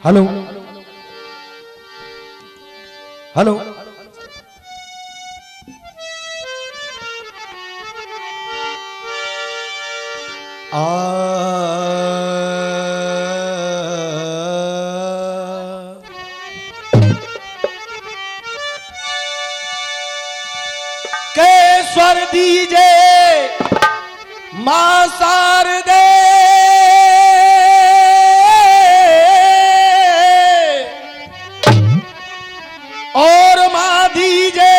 Hello hello के स्वर दीजे मां शारदे और मां दीजे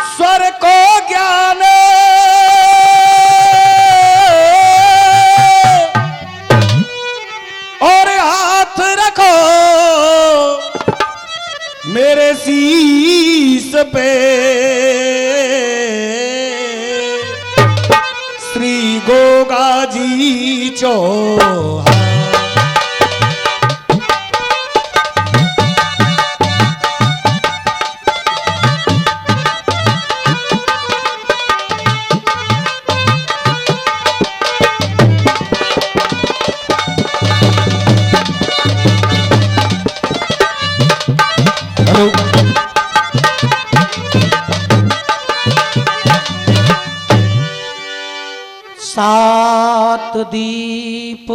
स्वर को ज्ञान और हाथ रखो मेरे शीश पे श्री गोगा जी चौहान। हेलो सात दीप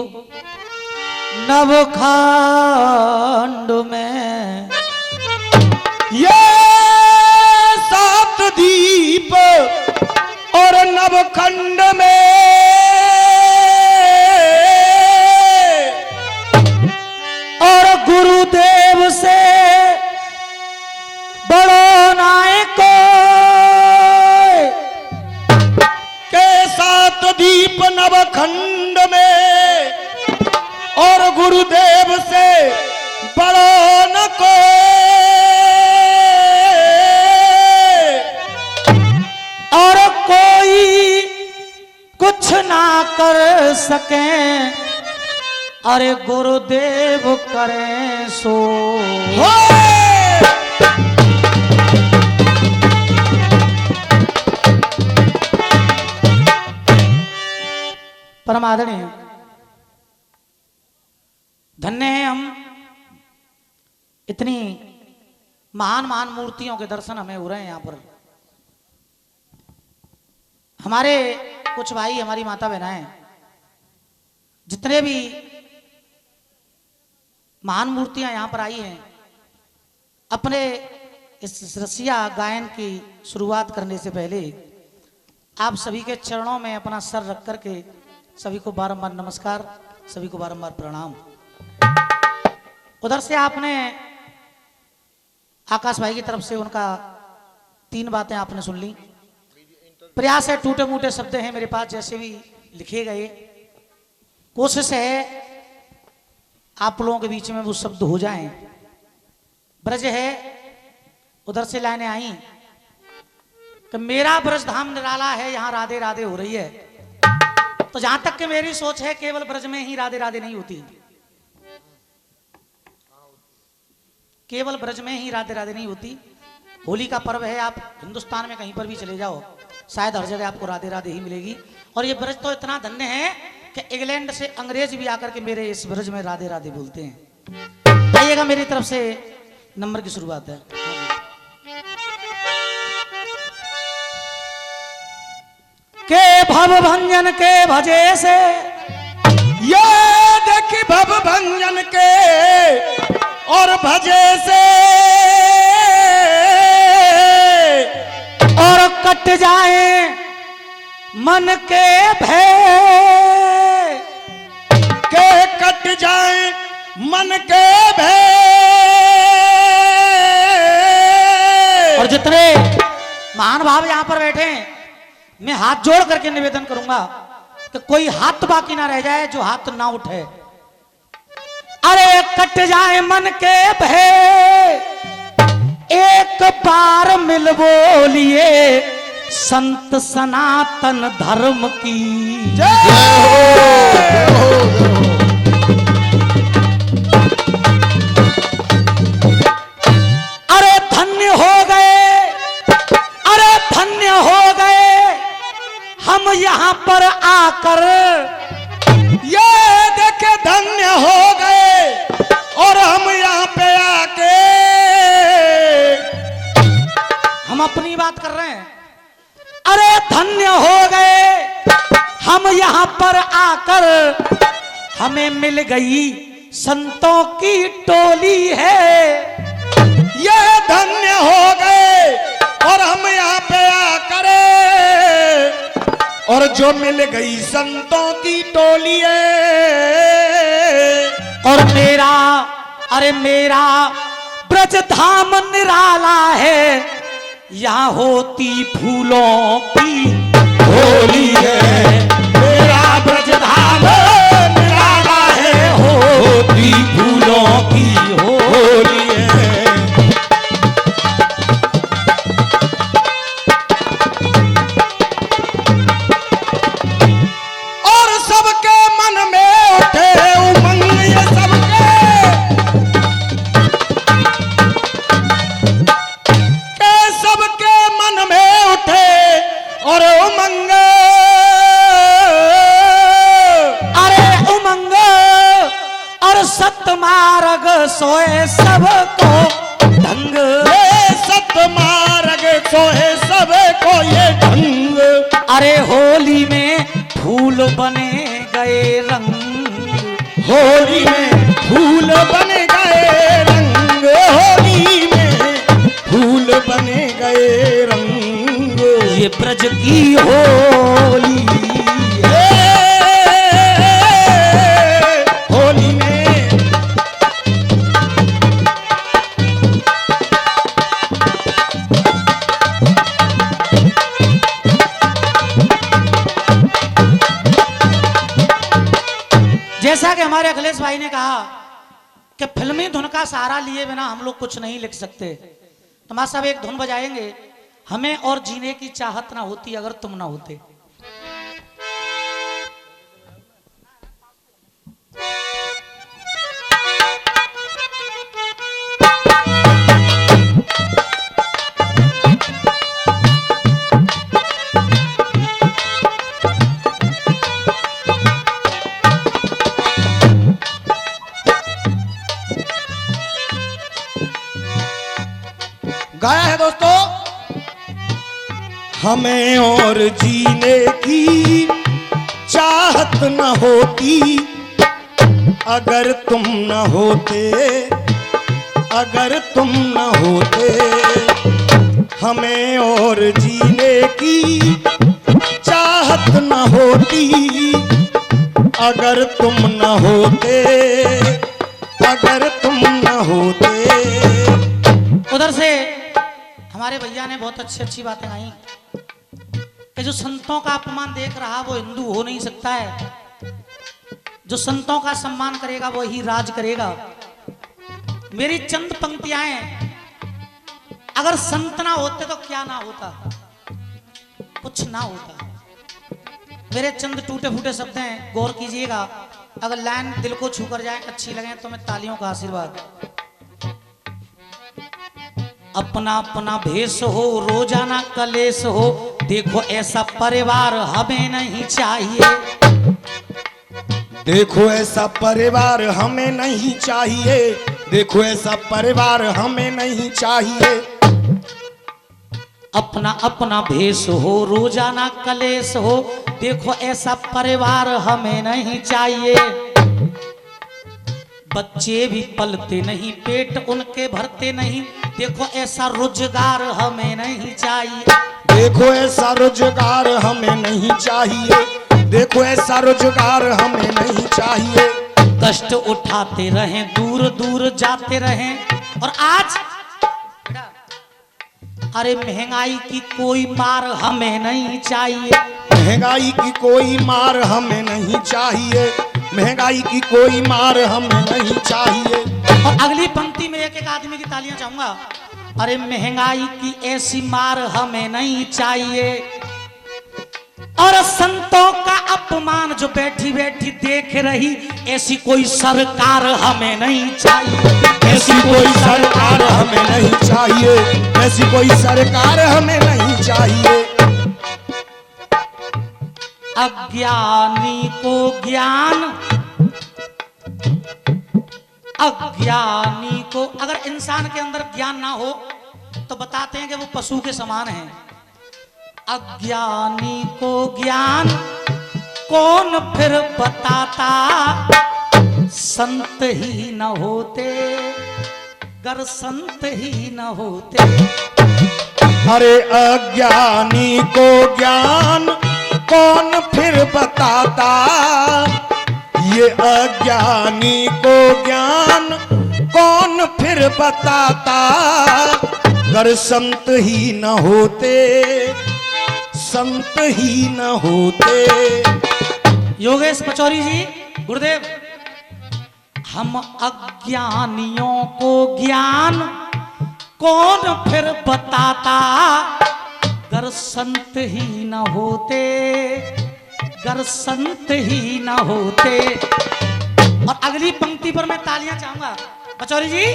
नवखंड में, ये सात दीप और नवखंड में और गुरुदेव से बड़ो नायक के सात दीप नवखंड में और गुरुदेव से बड़ो न कोई और कोई कुछ ना कर सके, अरे गुरुदेव करें सो। परम आदरणीय धन्य है हम, इतनी महान महान मूर्तियों के दर्शन हमें हो रहे हैं। यहाँ पर हमारे कुछ भाई, हमारी माता बहनाएं, जितने भी महान मूर्तियां यहाँ पर आई हैं, अपने इस रसिया गायन की शुरुआत करने से पहले आप सभी के चरणों में अपना सर रख करके सभी को बारंबार नमस्कार, सभी को बारंबार प्रणाम। उधर से आपने आकाश भाई की तरफ से उनका 3 बातें आपने सुन ली। प्रयास है, टूटे मूटे शब्द हैं मेरे पास जैसे भी लिखे गए, कोशिश है आप लोगों के बीच में वो शब्द हो जाएं। ब्रज है, उधर से लाइनें आई कि मेरा ब्रज धाम निराला है, यहाँ राधे राधे हो रही है। तो जहां तक कि मेरी सोच है, केवल ब्रज में ही राधे राधे नहीं होती, केवल ब्रज में ही राधे राधे नहीं होती। होली का पर्व है, आप हिंदुस्तान में कहीं पर भी चले जाओ, शायद हर जगह आपको राधे राधे ही मिलेगी। और ये ब्रज तो इतना धन्य है कि इंग्लैंड से अंग्रेज भी आकर के मेरे इस ब्रज में राधे राधे बोलते हैं। आइएगा, मेरी तरफ से नंबर की शुरुआत है। के भव भंजन के भजे से, ये देखी भव भंजन के और भजे से और कट जाए मन के भय, के कट जाए मन के भय। और जितने महान भाव यहां पर बैठे हैं, मैं हाथ जोड़ करके निवेदन करूंगा कि कोई हाथ बाकी ना रह जाए जो हाथ ना उठे। अरे कट जाए मन के भय, एक बार मिल बोलिए संत सनातन धर्म की जय हो। अरे धन्य हो गए, अरे धन्य हो गए हम यहाँ पर आकर। ये देखे धन्य हो गए और हम यहाँ पे आके हम अपनी बात कर रहे हैं। अरे धन्य हो गए हम यहाँ पर आकर, हमें मिल गई संतों की टोली है। ये धन्य हो गए और हम यहाँ पे आकर, और जो मिल गई संतों की टोली है। और मेरा, अरे मेरा ब्रज धाम निराला है, यहाँ होती फूलों की होली है। मेरा ब्रज धाम निराला है, होती फूलों की होली है। और सबके मन में उठे उमंग, ये सबके सबके मन में उठे और उमंग। अरे उमंग और सतमार्ग सोए सबको ढंग। ये सतमार्ग सोए सबको ये ढंग। अरे होली में फूल बने गए रंग, होली में फूल बन गए रंग, होली में फूल बने गए रंग। ये ब्रज की होली ये होली में जैसा कि हमारे अखिलेश भाई ने कहा कि फिल्मी धुन का सहारा लिए बिना हम लोग कुछ नहीं लिख सकते। तमाशा साहब एक धुन बजाएंगे, हमें और जीने की चाहत ना होती अगर तुम ना होते। गाया है दोस्तों। हमें और जीने की चाहत न होती अगर तुम न होते, अगर तुम न होते। हमें और जीने की चाहत न होती अगर तुम न होते, अगर तुम न होते। उधर से हमारे भैया ने बहुत अच्छी अच्छी बातें आई कि जो संतों का अपमान देख रहा वो हिंदू हो नहीं सकता है, जो संतों का सम्मान करेगा वो ही राज करेगा। मेरी चंद पंक्तियां हैं, अगर संत ना होते तो क्या ना होता, कुछ ना होता। मेरे चंद टूटे फूटे शब्द हैं, गौर कीजिएगा। अगर लाइन दिल को छू कर जाए, अच्छी लगे तो मैं तालियों का आशीर्वाद। अपना अपना भेष हो, रोजाना कलेश हो, देखो ऐसा परिवार हमें नहीं चाहिए। देखो ऐसा परिवार हमें नहीं चाहिए, देखो ऐसा परिवार हमें नहीं चाहिए। अपना अपना भेष हो, रोजाना कलेश हो, देखो ऐसा परिवार हमें नहीं चाहिए। बच्चे भी पलते नहीं, पेट उनके भरते नहीं, देखो ऐसा रोजगार हमें नहीं चाहिए। देखो ऐसा रोजगार हमें नहीं चाहिए, देखो ऐसा रोजगार हमें नहीं चाहिए। कष्ट उठाते रहें, दूर दूर जाते रहें। और आज अरे महंगाई की कोई मार हमें नहीं चाहिए। महंगाई की कोई मार हमें नहीं चाहिए, महंगाई की कोई मार हमें नहीं चाहिए। और अगली पंक्ति में एक एक आदमी की तालियां चाहूंगा। अरे महंगाई की ऐसी मार हमें नहीं चाहिए। और संतों का अपमान जो बैठी बैठी देख रही, ऐसी कोई सरकार हमें नहीं चाहिए। ऐसी कोई सरकार हमें नहीं चाहिए, ऐसी कोई सरकार हमें नहीं चाहिए। अज्ञानी को ज्ञान, अज्ञानी को, अगर इंसान के अंदर ज्ञान ना हो तो बताते हैं कि वो पशु के समान है। अज्ञानी को ज्ञान कौन फिर बताता, संत ही न होते, गर संत ही न होते। अरे अज्ञानी को ज्ञान कौन फिर बताता, ये अज्ञानी को ज्ञान कौन फिर बताता, गर संत ही न होते, संत ही न होते। योगेश पचौरी जी, गुरुदेव, हम अज्ञानियों को ज्ञान कौन फिर बताता, गर संत ही न होते, गर संत ही न होते। और अगली पंक्ति पर मैं तालियां चाहूंगा पचौरी जी।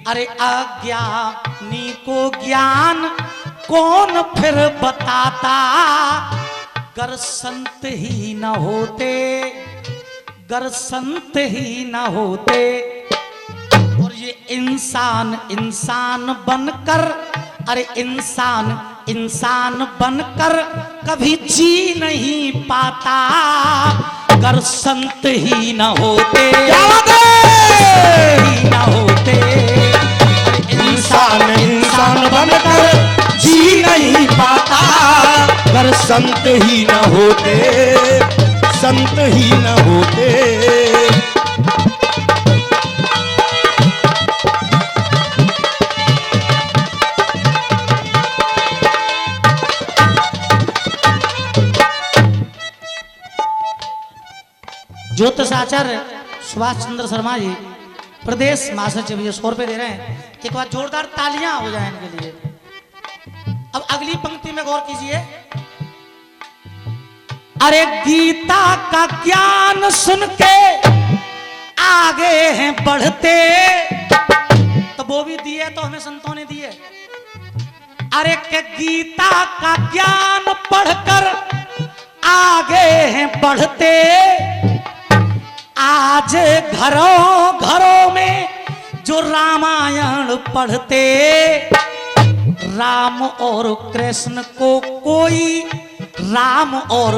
अरे अज्ञानी को ज्ञान कौन फिर बताता, गर संत ही न होते, गर संत ही न होते। और ये इंसान इंसान बनकर, अरे इंसान इंसान बनकर कभी जी नहीं पाता, गर संत ही न होते, ही न होते। इंसान इंसान बनकर जी नहीं पाता, गर संत ही न होते, संत ही न होते। ज्योतिष आचार्य सुभाष चंद्र शर्मा जी, प्रदेश महासचिव, ये 100 रुपए दे रहे हैं। एक बार जोरदार तालियां हो जाए इनके लिए। अब अगली पंक्ति में गौर कीजिए। अरे गीता का ज्ञान सुन के आगे हैं बढ़ते, तो वो भी दिए तो हमें संतों ने दिए। अरे के गीता का ज्ञान पढ़कर आगे हैं बढ़ते, आज घरों घरों में जो रामायण पढ़ते, राम और कृष्ण को कोई, राम और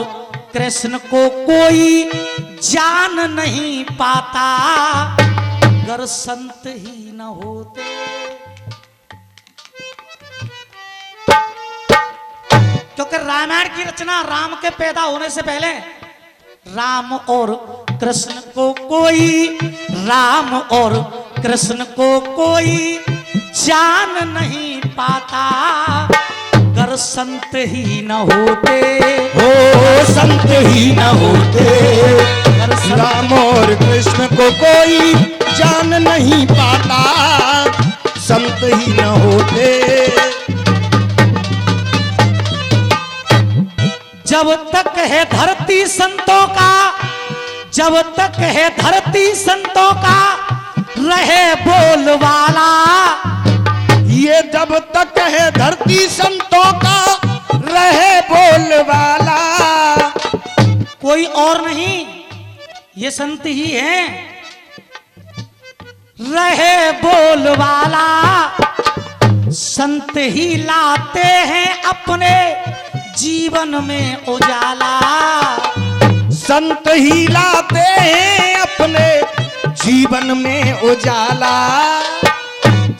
कृष्ण को कोई जान नहीं पाता, गर संत ही न होते। क्योंकि रामायण की रचना राम के पैदा होने से पहले राम और कृष्ण को कोई, राम और कृष्ण को कोई जान नहीं पाता, गर संत ही न होते, हो संत ही न होते, राम और कृष्ण को कोई जान नहीं पाता, संत ही न होते। जब तक है धरती संतों का, जब तक है धरती संतों का रहे बोलवाला, ये जब तक है धरती संतों का रहे बोलवाला, कोई और नहीं, ये संत ही हैं, रहे बोलवाला। संत ही लाते हैं अपने जीवन में उजाला, संत ही लाते हैं अपने जीवन में उजाला।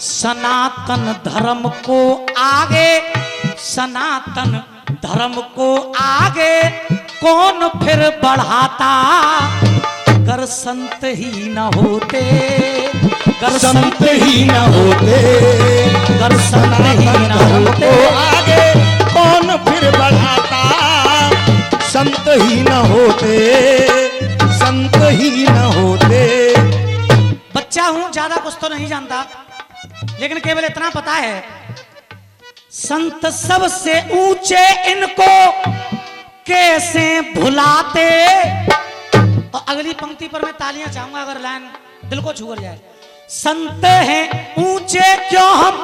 सनातन धर्म को आगे, सनातन धर्म को आगे कौन फिर बढ़ाता, गर संत ही न होते, गर संत ही न होते, गर संत ही न होते, आगे कौन फिर बढ़ाता, संत ही न होते, संत ही न होते। बच्चा हूं, ज्यादा कुछ तो नहीं जानता, लेकिन केवल इतना पता है, संत सबसे ऊंचे इनको कैसे भुलाते। और अगली पंक्ति पर मैं तालियां चाहूंगा, अगर लाइन दिल को छू जाए। संत हैं ऊंचे क्यों हम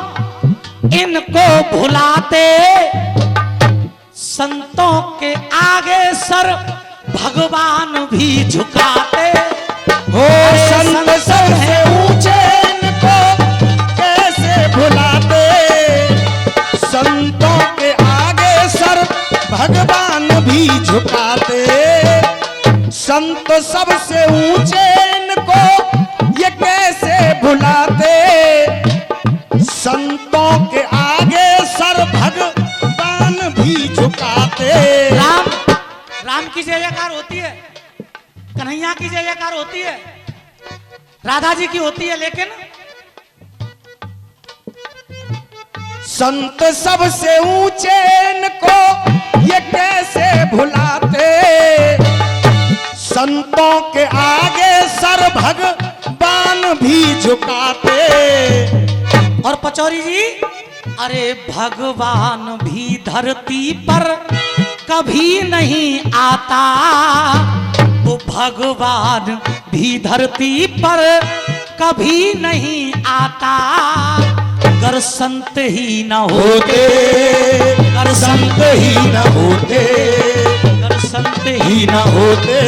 इनको भुलाते, संतों के आगे सर भगवान भी झुकाते। हो संत सबसे झुकाते। संत सबसे ऊंचे इनको ये कैसे भुलाते। संतों के आगे सर भगवान भी झुकाते। राम की जय जयकार होती है, कन्हैया की जय जयकार होती है, राधा जी की होती है, लेकिन संत सबसे ऊंचे इनको ये कैसे भुलाते। संतों के आगे सर भगवान भी झुकाते। और पचौरी जी, अरे भगवान भी धरती पर कभी नहीं आता। वो भगवान भी धरती पर कभी नहीं आता। अगर संत ही न होते, अगर संत ही न होते, अगर संत ही ही न होते,